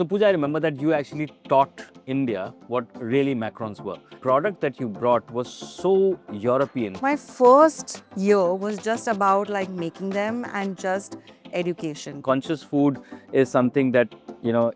So Pooja, I remember that you actually taught India what really macarons were. Product that you brought was so European. My first year was just about like making them and just education. Conscious food is something that,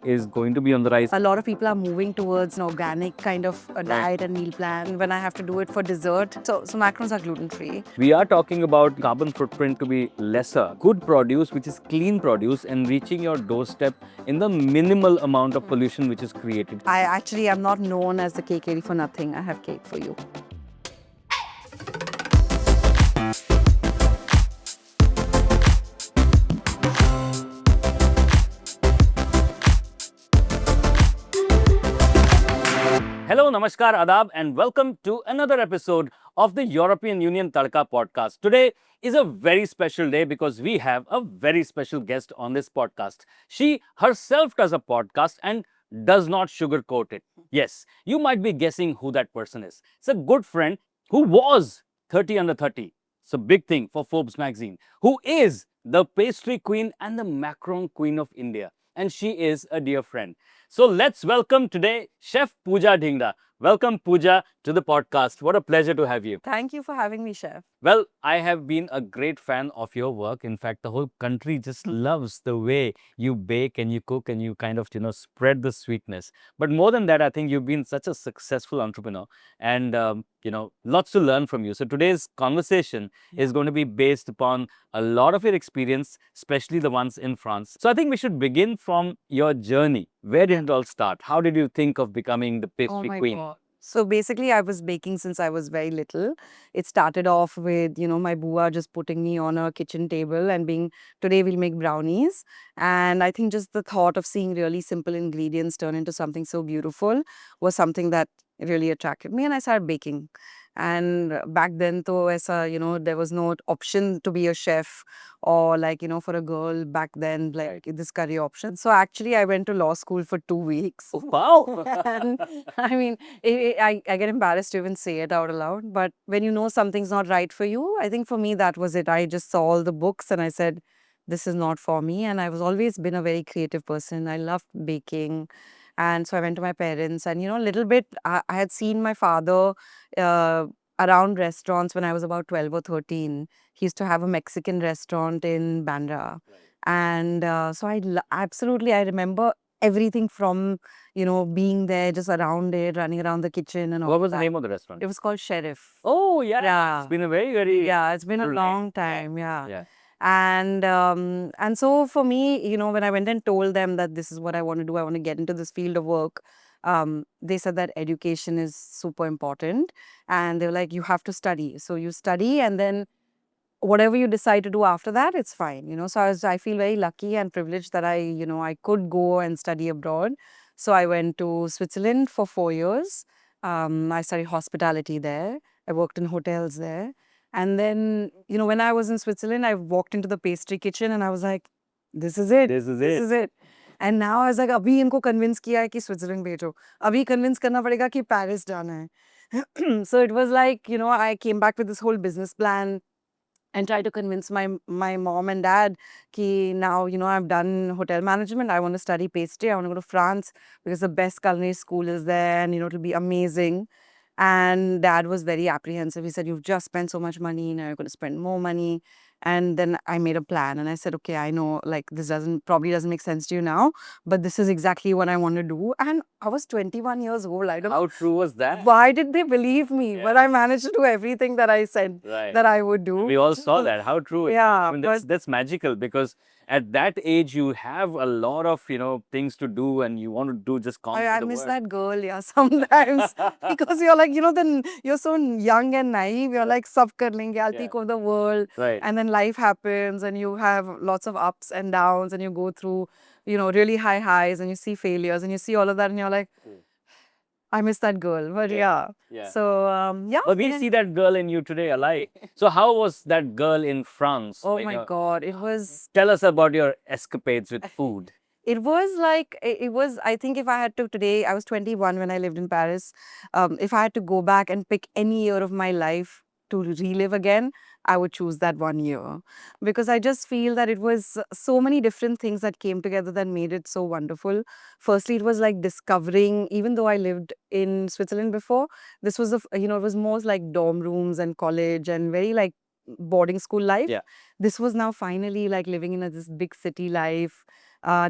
is going to be on the rise. A lot of people are moving towards an organic kind of a diet and meal plan when I have to do it for dessert. So macarons are gluten-free. We are talking about carbon footprint to be lesser. Good produce, which is clean produce and reaching your doorstep in the minimal amount of pollution which is created. I actually am not known as the cake lady for nothing. I have cake for you. Hello, namaskar, adab, and welcome to another episode of the European Union Tadka Podcast. Today is a very special day because we have a very special guest on this podcast. She herself does a podcast and does not sugarcoat it. Yes, you might be guessing who that person is. It's a good friend who was 30 under 30. It's a big thing for Forbes magazine. Who is the pastry queen and the macaron queen of India. And she is a dear friend. So let's welcome today Chef Pooja Dhingra. Welcome Pooja to the podcast. What a pleasure to have you. Thank you for having me, Chef. Well, I have been a great fan of your work. In fact, the whole country just loves the way you bake and you cook and you kind of, spread the sweetness. But more than that, I think you've been such a successful entrepreneur and, lots to learn from you. So today's conversation is going to be based upon a lot of your experience, especially the ones in France. So I think we should begin from your journey. Where did it all start? How did you think of becoming the pastry queen? God. So basically, I was baking since I was very little. It started off with, my bua just putting me on a kitchen table and being, today we'll make brownies. And I think just the thought of seeing really simple ingredients turn into something so beautiful was something that really attracted me. And I started baking. And back then, there was no option to be a chef or for a girl back then, like this career option. So actually, I went to law school for 2 weeks. Oh, wow. And I mean, I get embarrassed to even say it out aloud. But when you know something's not right for you, I think for me, that was it. I just saw all the books and I said, this is not for me. And I was always been a very creative person. I loved baking. And so I went to my parents and, a little bit, I had seen my father around restaurants when I was about 12 or 13. He used to have a Mexican restaurant in Bandra. And so absolutely, I remember everything from, being there, just around it, running around the kitchen and all. What was the name of the restaurant? It was called Sheriff. Oh, yeah. Yeah. It's been a very, very... Yeah, it's been a long time. Yeah. And so for me, when I went and told them that this is what I want to do, I want to get into this field of work, they said that education is super important. And they were like, you have to study. So you study and then whatever you decide to do after that, it's fine. So I feel very lucky and privileged that I could go and study abroad. So I went to Switzerland for 4 years. I studied hospitality there. I worked in hotels there. And then, when I was in Switzerland, I walked into the pastry kitchen and I was like, this is it. This is This is it. And now I was like, abhi inko convince kiya hai ki Switzerland bhejo. Abhi convince karna padega ki Paris jana hai. So it was like, I came back with this whole business plan and tried to convince my mom and dad ki now, I've done hotel management. I want to study pastry. I want to go to France because the best culinary school is there and, it'll be amazing. And dad was very apprehensive. He said, you've just spent so much money, now you're going to spend more money. And then I made a plan and I said, okay, I know like this probably doesn't make sense to you now, but this is exactly what I want to do. And I was 21 years old. I don't know. How true was that? Why did they believe me? But I managed to do everything that I said that I would do. We all saw that. How true. Yeah. I mean, that's magical because at that age, you have a lot of, things to do and you want to do just conquer I the miss world. that girl, yeah, sometimes. Because you're like, then you're so young and naive. You're like, sab kar lenge, I'll take over the world. Right. And then life happens and you have lots of ups and downs and you go through, really high highs and you see failures and you see all of that and you're like, I miss that girl. But yeah. So, yeah. But we see that girl in you today alive. So how was that girl in France? Oh my God. It was... Tell us about your escapades with food. It was like, I think if I had to today, I was 21 when I lived in Paris. If I had to go back and pick any year of my life to relive again, I would choose that 1 year, because I just feel that it was so many different things that came together that made it so wonderful. Firstly, it was like discovering, even though I lived in Switzerland before, this was it was more like dorm rooms and college and very like boarding school life. Yeah. This was now finally like living in this big city life,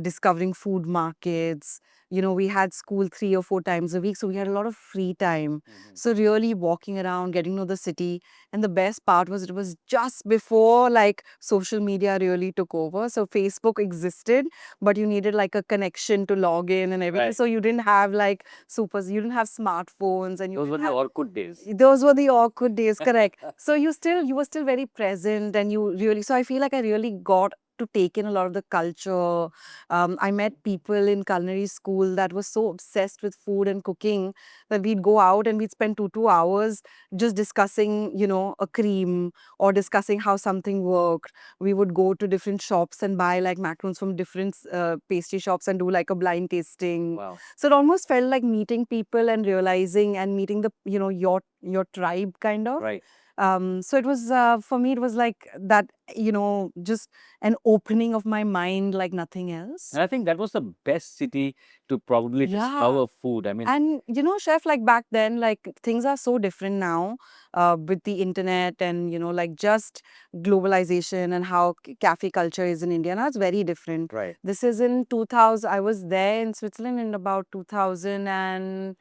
discovering food markets. We had school 3 or 4 times a week, so we had a lot of free time. So really walking around, getting to know the city. And the best part was it was just before like social media really took over. So Facebook existed, but you needed like a connection to log in and everything. Right. So you didn't have like you didn't have smartphones, and Those were the Orkut days. those were the awkward days, correct. So you were still very present, and you really, so I feel like I really got to take in a lot of the culture. I met people in culinary school that were so obsessed with food and cooking that we'd go out and we'd spend 2 hours just discussing, a cream, or discussing how something worked. We would go to different shops and buy like macarons from different pastry shops and do like a blind tasting. Wow. So it almost felt like meeting people and realizing and meeting the, your tribe kind of. Right. So it was, for me, it was like that, just an opening of my mind like nothing else. And I think that was the best city to probably Yeah. discover food. I mean, And chef, like back then, like things are so different now, with the internet and, like just globalization and how cafe culture is in India. Now it's very different. right. This is in 2000. I was there in Switzerland in about 2004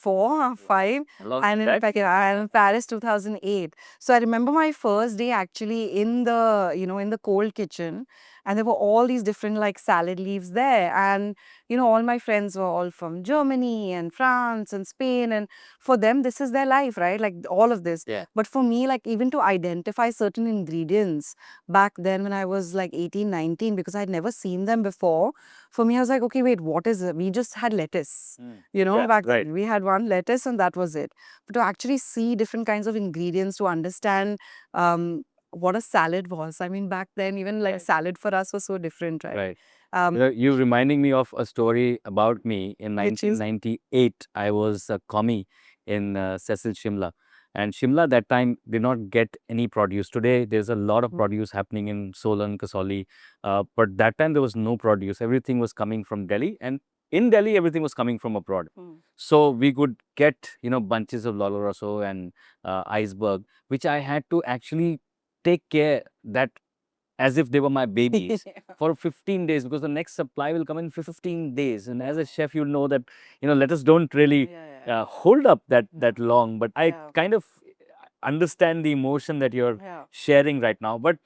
or 5, A long and time. and in Paris 2008. So I remember my first day actually in the in the cold kitchen, and there were all these different like salad leaves there, and all my friends were all from Germany and France and Spain, and for them this is their life, right? Like all of this. Yeah. But for me, like even to identify certain ingredients back then when I was like 18, 19, because I'd never seen them before, for me I was like, okay, wait, what is it? We just had lettuce. Yeah, Back right. then we had one lettuce and that was it. But to actually see different kinds of ingredients, to understand what a salad was. I mean, back then, even like Right. salad for us was so different, right? Right. Um, You reminding me of a story about me in Which is? 1998. I was a commie in Cecil Shimla. And Shimla that time did not get any produce. Today, there's a lot of produce happening in Solan, Kasauli. But that time, there was no produce. Everything was coming from Delhi. And in Delhi, everything was coming from abroad. So we could get, bunches of Lolo Rosso and iceberg, which I had to actually take care that as if they were my babies for 15 days, because the next supply will come in 15 days. And as a chef, you'll know that, lettuce don't really hold up that long. But I kind of understand the emotion that you're sharing right now. But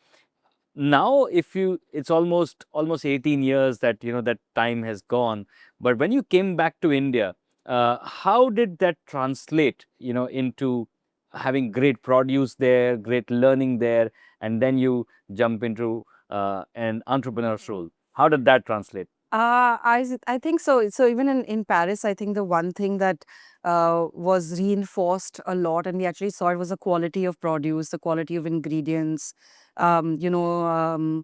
now it's almost 18 years that, that time has gone. But when you came back to India, how did that translate, into having great produce there, great learning there, and then you jump into an entrepreneur's role? How did that translate? I think so. So even in Paris, I think the one thing that was reinforced a lot, and we actually saw it, was the quality of produce, the quality of ingredients. Actually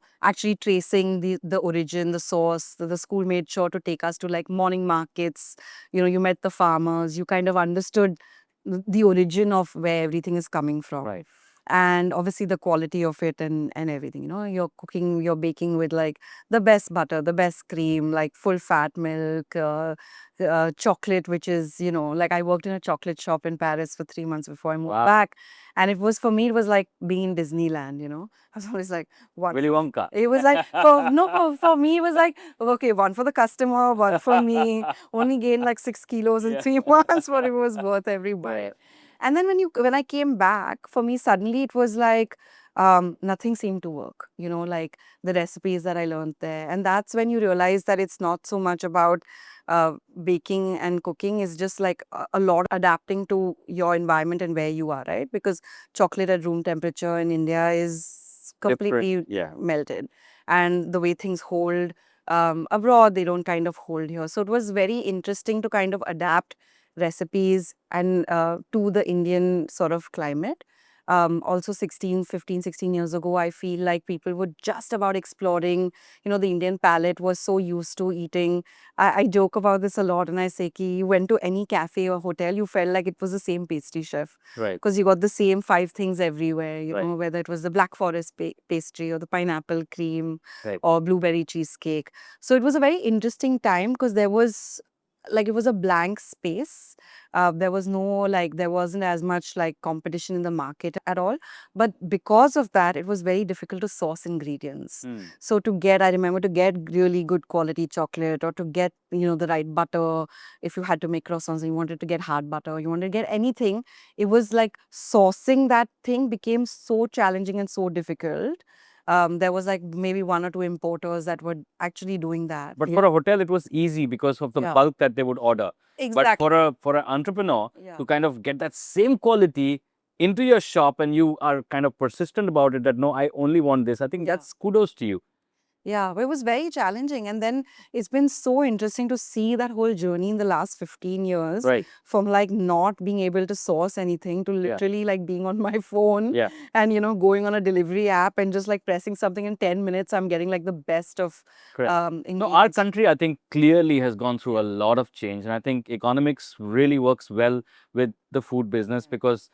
tracing the origin, the source. The school made sure to take us to like morning markets. You met the farmers. You kind of understood the origin of where everything is coming from. Right. And obviously the quality of it and everything. You're cooking, you're baking with like the best butter, the best cream, like full fat milk, chocolate, which is, like I worked in a chocolate shop in Paris for 3 months before I moved Wow. back. And it was, for me, it was like being in Disneyland, I was always like, what? Willy Wonka. It was like, for me, it was like, okay, one for the customer, one for me. Only gained like 6 kilos in 3 months, but it was worth every bite. Right. And then when I came back, for me, suddenly it was like nothing seemed to work, like the recipes that I learned there. And that's when you realize that it's not so much about baking and cooking, is just like a lot adapting to your environment and where you are, right? Because chocolate at room temperature in India is completely Different, yeah. melted. And the way things hold abroad, they don't kind of hold here. So it was very interesting to kind of adapt recipes and to the Indian sort of climate. Also 16 years ago, I feel like people were just about exploring, the Indian palate was so used to eating. I joke about this a lot and I say ki you went to any cafe or hotel, you felt like it was the same pastry chef Right. because you got the same five things everywhere, Right. whether it was the Black Forest pastry or the pineapple cream Right. or blueberry cheesecake. So it was a very interesting time because there was like it was a blank space. There was no like there wasn't as much like competition in the market at all. But because of that, it was very difficult to source ingredients. Hmm. So I remember to get really good quality chocolate or to get the right butter. If you had to make croissants and you wanted to get hard butter, you wanted to get anything, it was like sourcing that thing became so challenging and so difficult. There was like maybe one or two importers that were actually doing that. But for a hotel, it was easy because of the Yeah. bulk that they would order. But Exactly. for an entrepreneur Yeah. to kind of get that same quality into your shop and you are kind of persistent about it that no, I only want this. I think Yeah. that's kudos to you. Yeah, it was very challenging. And then it's been so interesting to see that whole journey in the last 15 years Right. from like not being able to source anything to Yeah. literally like being on my phone Yeah. and, going on a delivery app and just like pressing something in 10 minutes, I'm getting like the best of Correct. No, our ingredients. country, I think, clearly has gone through a lot of change. And I think economics really works well with the food business because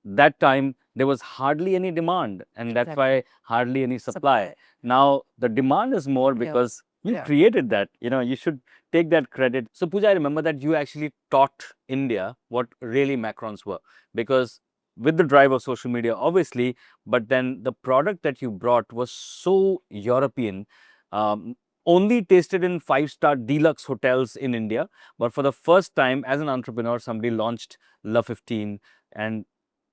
that time there was hardly any demand and that's Exactly. why hardly any supply. Now the demand is more Yeah. because you Yeah. created that. You should take that credit. So Pooja, I remember that you actually taught India what really macarons were because with the drive of social media, obviously, but then the product that you brought was so European, um, only tasted in 5-star deluxe hotels in India. But for the first time as an entrepreneur, somebody launched La 15 and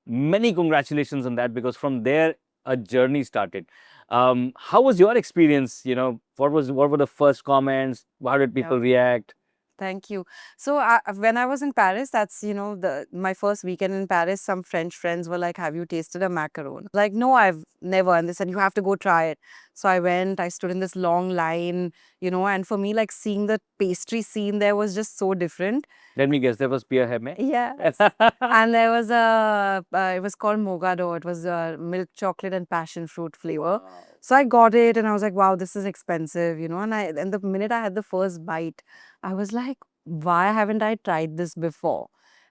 many congratulations on that because from there a journey started. How was your experience? What were the first comments? How did people react? Thank you. So when I was in Paris, that's my first weekend in Paris. Some French friends were like, "Have you tasted a macaron?" Like, no, I've never. And they said, "You have to go try it." So I went. I stood in this long line, and for me, like seeing the pastry scene there was just so different. Let me guess, there was Pierre Hermé? Yes. And there was it was called Mogado. It was a milk chocolate and passion fruit flavor. Wow. So I got it and I was like, wow, this is expensive, and the minute I had the first bite, I was like, why haven't I tried this before?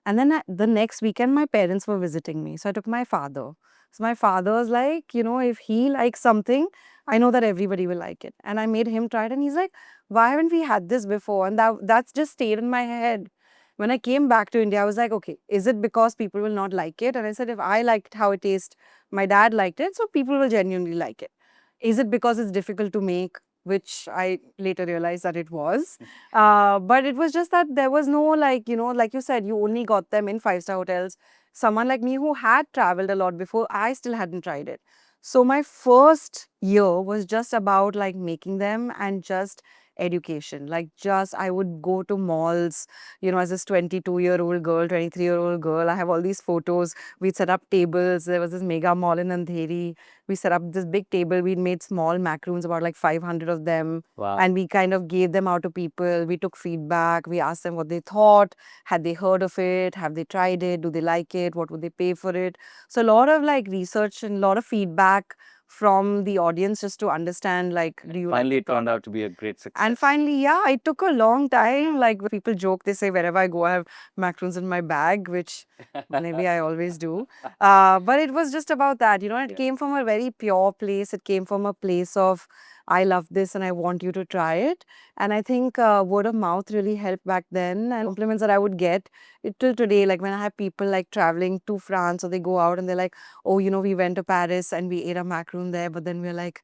And then the next weekend, my parents were visiting me. So I took my father. So my father was like, if he likes something, I know that everybody will like it. And I made him try it. And he's like, why haven't we had this before? And that's just stayed in my head. When I came back to India, I was like, okay, is it because people will not like it? And I said, if I liked how it tastes, my dad liked it, so people will genuinely like it. Is it because it's difficult to make? Which I later realized that it was. But it was just that there was no like, like you said, you only got them in 5-star hotels. Someone like me who had traveled a lot before, I still hadn't tried it. So my first year was just about like making them and just education. Like just I would go to malls, as this 22-year-old girl, 23-year-old girl. I have all these photos. We'd set up tables. There was this mega mall in Andheri. We set up this big table. We'd made small macaroons, about like 500 of them. Wow. And we kind of gave them out to people. We took feedback. We asked them what they thought. Had they heard of it? Have they tried it? Do they like it? What would they pay for it? So a lot of like research and a lot of feedback from the audience just to understand like do you Finally, like it turned out to be a great success. and finally, yeah, it took a long time. Like people joke, they say wherever I go, I have macarons in my bag, which maybe I always do. But it was just about that, it came from a very pure place. It came from a place of, I love this and I want you to try it. And I think word of mouth really helped back then. And compliments that I would get till today, like when I have people like traveling to France or they go out and they're like, oh, we went to Paris and we ate a macaron there. But then we're like,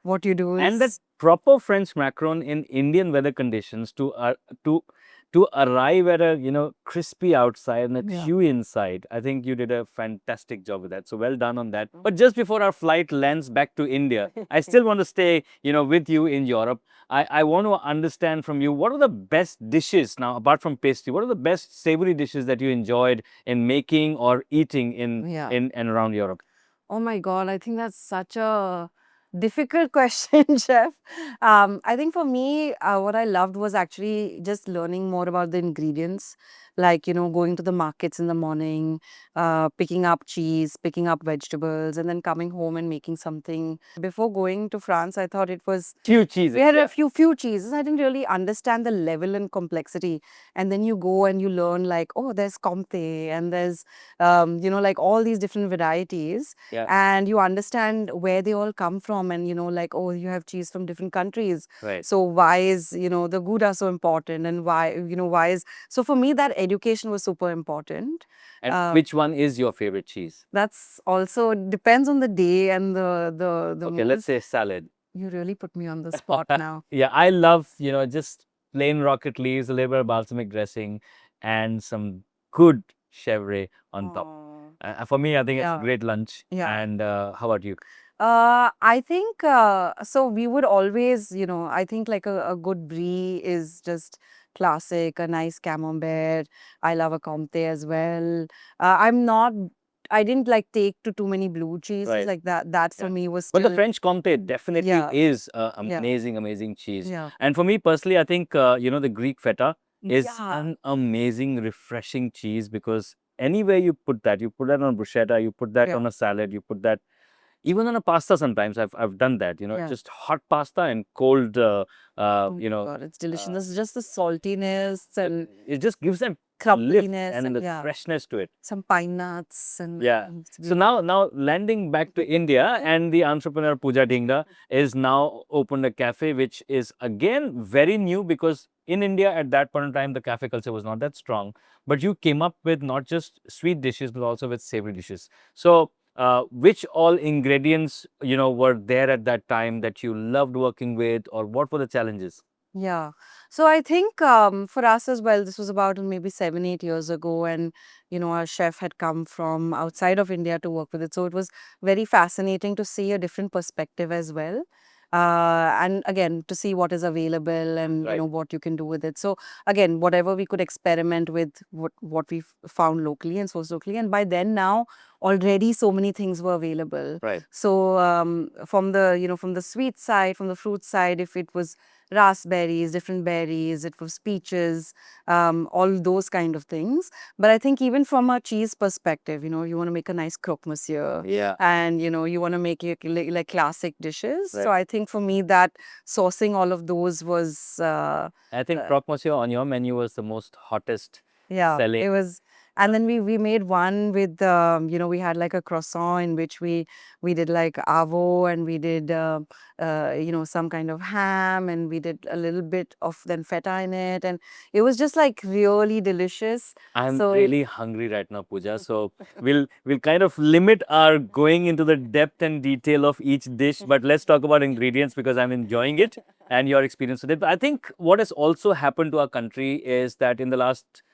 what you do is. And that proper French macaron in Indian weather conditions to arrive at a crispy outside and a chewy inside. I think you did a fantastic job with that. So well done on that. But just before our flight lands back to India, I still want to stay with you in Europe. I want to understand from you what are the best dishes now apart from pastry. What are the best savory dishes that you enjoyed in making or eating in and around Europe? Oh my God, I think that's such a Difficult question, Chef. I think for me, what I loved was actually just learning more about the ingredients, like, going to the markets in the morning, picking up cheese, picking up vegetables, and then coming home and making something. Before going to France, I thought it was Few cheeses. we had Yeah. a few cheeses. I didn't really understand the level and complexity. And then you go and you learn like, oh, there's Comte and there's like all these different varieties. Yeah. And you understand where they all come from, and like, oh, you have cheese from different countries. Right. So why is the Gouda so important, and why is so for me that education was super important. And Uh, which one is your favorite cheese? that's also depends on the day and the Okay, mood. let's say salad. You really put me on the spot now. Yeah, I love, just plain rocket leaves, a little bit of balsamic dressing, and some good chevre on top. For me, I think it's Yeah. great lunch. Yeah. And how about you? I think so. We would always, I think like a good brie is just classic, a nice camembert. I love a Comte as well. I'm not, I didn't like take to too many blue cheeses Right. like that. That for Yeah. me was But the still, French Comté definitely yeah, is yeah, amazing, amazing cheese. yeah, And for me personally, I think, the Greek feta is yeah, an amazing, refreshing cheese because anywhere you put that on bruschetta, you put that yeah. on a salad, you put that even on a pasta sometimes. I've done that, Yeah. just hot pasta and cold, Oh my you know, God, it's delicious. uh, This is just the saltiness and it just gives that lift crumbliness and and the yeah, freshness to it. some pine nuts and Yeah. it's So beautiful. now landing back to India, and the entrepreneur Pooja Dhingra is now opened a cafe, which is again very new because in India at that point in time the cafe culture was not that strong. But you came up with not just sweet dishes but also with savory dishes. So which all ingredients were there at that time that you loved working with, or what were the challenges? Yeah. So I think for us as well, this was about maybe 7, 8 years ago, and our chef had come from outside of India to work with it. So it was very fascinating to see a different perspective as well. And again, to see what is available and Right. what you can do with it. So again, whatever we could experiment with, what we found locally and sourced locally. And by then now, already so many things were available. Right. So from the from the sweet side, from the fruit side, if it was raspberries, different berries, it was peaches, all those kind of things. But I think even from a cheese perspective, you want to make a nice croque monsieur, Yeah. and you want to make it like classic dishes. So Right. I think for me that sourcing all of those was I think croque monsieur on your menu was the most hottest yeah, selling. it was. And then we made one with we had like a croissant in which we did like avo, and we did some kind of ham, and we did a little bit of then feta in it, and it was just like really delicious. I'm So really hungry right now, Pooja. So we'll kind of limit our going into the depth and detail of each dish, but let's talk about ingredients because I'm enjoying it and your experience with it. But I think what has also happened to our country is that in the last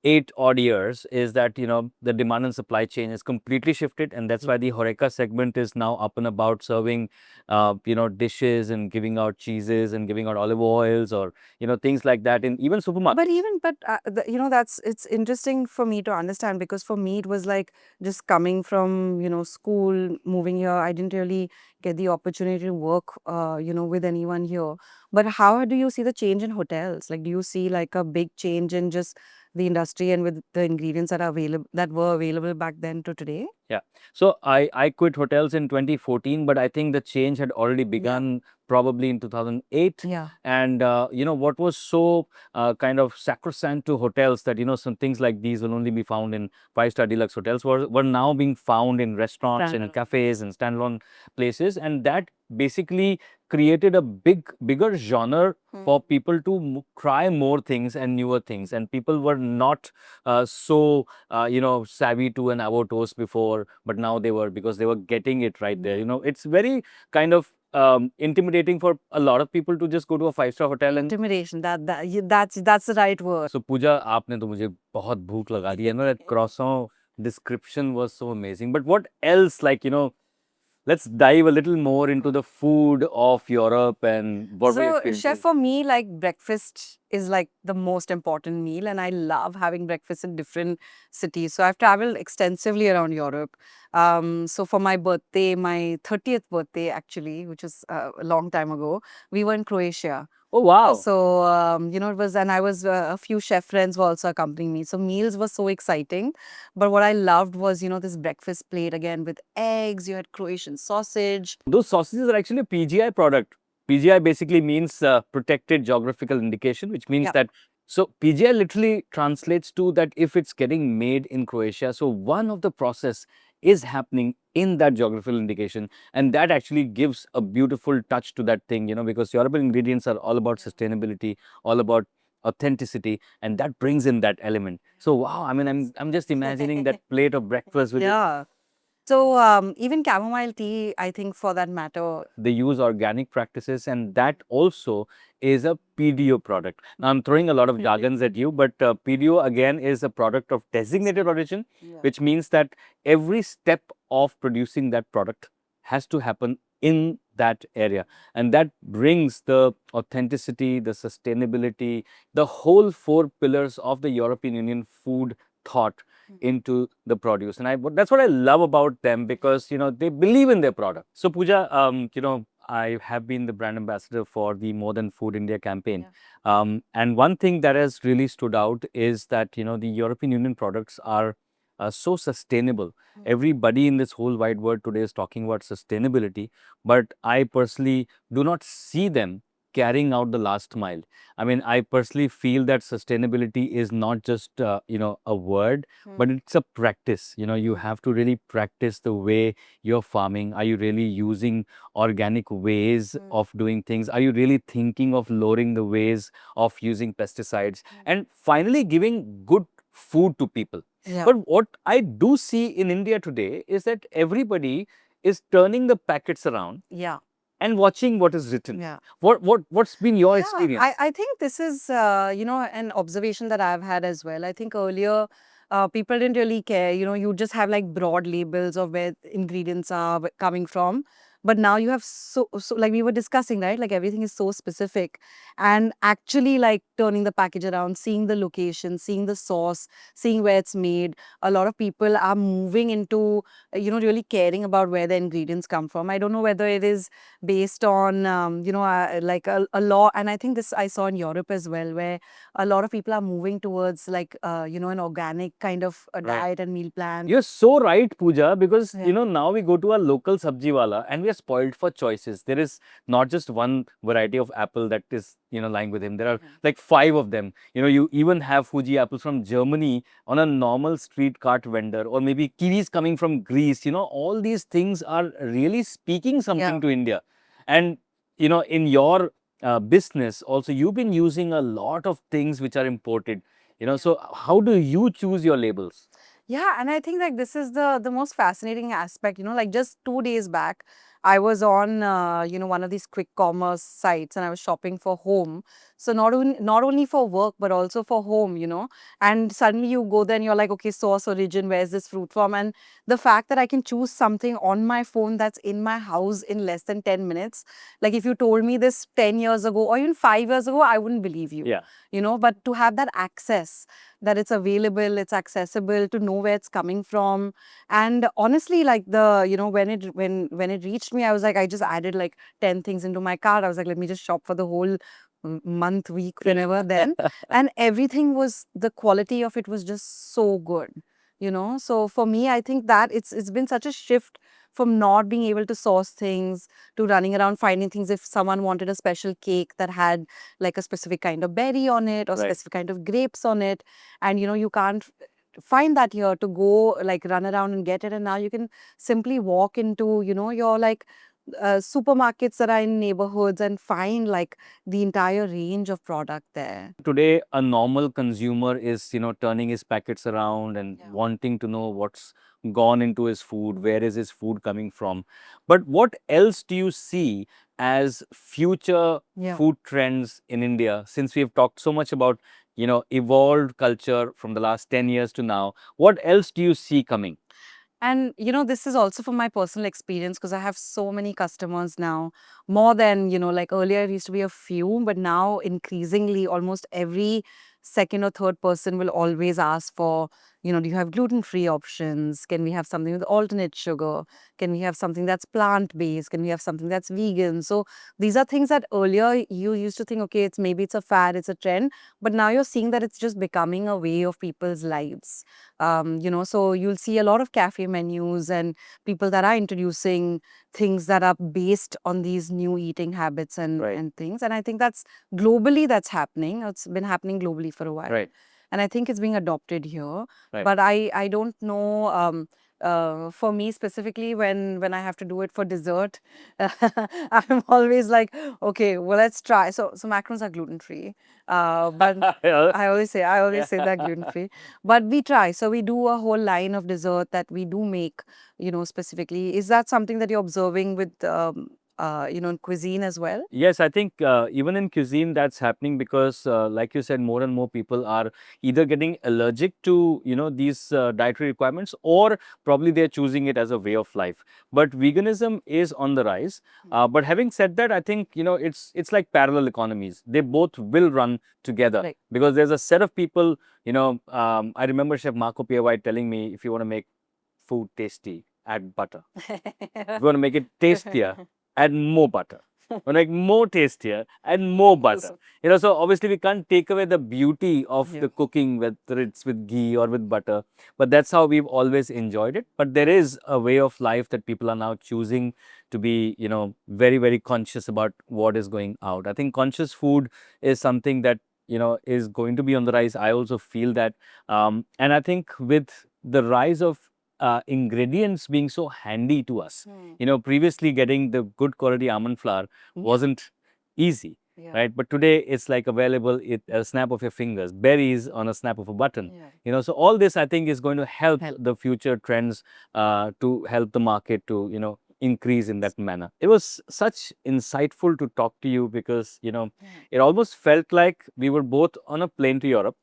8 odd years is that the demand and supply chain is completely shifted, and that's why the horeca segment is now up and about serving dishes and giving out cheeses and giving out olive oils, or things like that in even supermarkets. but that's it's interesting for me to understand, because for me it was like just coming from school, moving here. I didn't really get the opportunity to work with anyone here. But how do you see the change in hotels? Like, do you see like a big change in just the industry and with the ingredients that were available back then to today? Yeah. So I quit hotels in 2014, but I think the change had already begun probably in 2008. Yeah. And what was so kind of sacrosanct to hotels, that some things like these will only be found in 5-star deluxe hotels, were now being found in restaurants and in cafes and standalone places, and that basically created a bigger genre for people to try more things and newer things. And people were not so savvy to an avo toast before, but now they were, because they were getting it right there. It's very kind of intimidating for a lot of people to just go to a 5-star hotel and Intimidation. That's the right word. so Pooja, आपने तो मुझे बहुत भूख लगा दी है ना. That croissant description was so amazing. But what else, like let's dive a little more into the food of Europe and what we So, chef, experienced. for me, like breakfast is like the most important meal, and I love having breakfast in different cities. So, I've traveled extensively around Europe. So, for my birthday, my 30th birthday, actually, which was a long time ago, we were in Croatia. Oh, wow. So, it was, and I was, a few chef friends were also accompanying me. So, meals were so exciting. But what I loved was, this breakfast plate again with eggs, you had Croatian sausage. Those sausages are actually a PGI product. PGI basically means protected geographical indication, which means Yeah. that, so PGI literally translates to that if it's getting made in Croatia. So one of the process is happening in that geographical indication, and that actually gives a beautiful touch to that thing, because European ingredients are all about sustainability, all about authenticity, and that brings in that element. So wow, I mean, I'm just imagining that plate of breakfast with Yeah. So even chamomile tea, I think for that matter. they use organic practices, and that also is a PDO product. Now I'm throwing a lot of jargons at you, but PDO again is a product of designated origin, Yeah. which means that every step of producing that product has to happen in that area, and that brings the authenticity, the sustainability, the whole four pillars of the European Union food thought into the produce. And that's what I love about them, because they believe in their product. So Pooja, I have been the brand ambassador for the More Than Food India campaign. And one thing that has really stood out is that the European Union products are so sustainable. Everybody in this whole wide world today is talking about sustainability, but I personally do not see them carrying out the last mile. I mean, I personally feel that sustainability is not just a word, but it's a practice. You have to really practice the way you're farming. Are you really using organic ways of doing things? Are you really thinking of lowering the ways of using pesticides, and finally giving good food to people? Yeah. But what I do see in India today is that everybody is turning the packets around Yeah. and watching what is written. Yeah. What's been your Yeah, experience? I think this is, an observation that I've had as well. I think earlier, people didn't really care. You just have like broad labels of where ingredients are coming from. But now you have so like we were discussing, right? Like everything is so specific, and actually like turning the package around, seeing the location, seeing the source, seeing where it's made. A lot of people are moving into, really caring about where the ingredients come from. I don't know whether it is based on like a law, and I think this I saw in Europe as well, where a lot of people are moving towards like an organic kind of a Right. diet and meal plan. You're so right, Pooja, because Yeah. now we go to a local sabji wala and we are spoiled for choices. There is not just one variety of apple that is lying with him. There are like 5 of them. You even have Fuji apples from Germany on a normal street cart vendor, or maybe kiwis coming from Greece. All these things are really speaking something Yeah. to India. And in your business also, you've been using a lot of things which are imported. So how do you choose your labels? Yeah, and I think like this is the most fascinating aspect. Like just 2 days back, I was on one of these quick commerce sites, and I was shopping for home. So not only for work but also for home. And suddenly you go there and you're like, okay, source origin, where's this fruit from? And the fact that I can choose something on my phone that's in my house in less than 10 minutes. Like if you told me this 10 years ago or even 5 years ago, I wouldn't believe you. Yeah. But to have that access, that it's available, it's accessible, to know where it's coming from. And honestly, like when it reached me, I was like, I just added like 10 things into my cart. I was like, let me just shop for the whole month, week, whenever then. And everything was, the quality of it was just so good. So for me, I think that it's been such a shift from not being able to source things to running around finding things. If someone wanted a special cake that had like a specific kind of berry on it or Right. specific kind of grapes on it, and you can't find that here, to go like run around and get it. And now you can simply walk into your like supermarkets that are in neighborhoods and find like the entire range of product there. Today, a normal consumer is, turning his packets around and Yeah. wanting to know what's gone into his food, where is his food coming from. But what else do you see as future Yeah. food trends in India? Since we've talked so much about, evolved culture from the last 10 years to now, what else do you see coming? And this is also from my personal experience because I have so many customers now, more than, like earlier it used to be a few, but now increasingly almost every second or third person will always ask for, do you have gluten-free options? Can we have something with alternate sugar? Can we have something that's plant-based? Can we have something that's vegan? So these are things that earlier you used to think, okay, it's a fad, it's a trend, but now you're seeing that it's just becoming a way of people's lives. So you'll see a lot of cafe menus and people that are introducing things that are based on these new eating habits Right. and things. And I think that's happening. It's been happening globally for a while. Right. And I think it's being adopted here. Right. But I don't know. For me specifically, when I have to do it for dessert, I'm always like, okay, well, let's try. So macarons are gluten free, but Yeah. I always say they're gluten free. But we try. So we do a whole line of dessert that we do make, specifically. Is that something that you're observing with, in cuisine as well? Yes, I think even in cuisine that's happening because, like you said, more and more people are either getting allergic to these dietary requirements, or probably they're choosing it as a way of life. But veganism is on the rise. But having said that, I think it's like parallel economies. They both will run together Right. because there's a set of people. I remember Chef Marco Pierre telling me, if you want to make food tasty, add butter. If you want to make it tastier, add more butter. Want to make more tastier, add more butter. So obviously we can't take away the beauty of Yeah. the cooking, whether it's with ghee or with butter. But that's how we've always enjoyed it. But there is a way of life that people are now choosing to be, very, very conscious about what is going out. I think conscious food is something that, is going to be on the rise. I also feel that. And I think with the rise of ingredients being so handy to us. Previously getting the good quality almond flour wasn't easy, Yeah. right? But today it's like available at a snap of your fingers, berries on a snap of a button. Yeah. So all this I think is going to help Help. the future trends to help the market to, increase in that manner. It was such insightful to talk to you because, it almost felt like we were both on a plane to Europe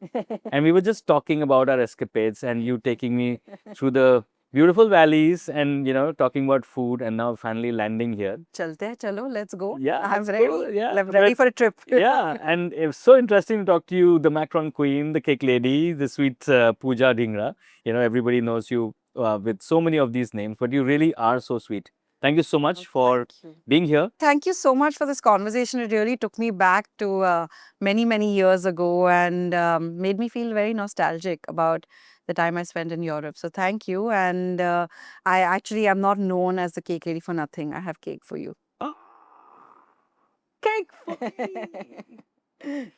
and we were just talking about our escapades and you taking me through the beautiful valleys and talking about food, and now finally landing here. Chalte hai, chalo, let's go. Yeah, I'm let's ready. go. Yeah, I'm ready for a trip. yeah, and it was so interesting to talk to you, the macaron queen, the cake lady, the sweet Pooja Dhingra. Everybody knows you with so many of these names, but you really are so sweet. Thank you so much for Thank you. being here. Thank you so much for this conversation. It really took me back to many, many years ago and made me feel very nostalgic about the time I spent in Europe. So thank you. And I actually am not known as the cake lady for nothing. I have cake for you. Oh, cake for me.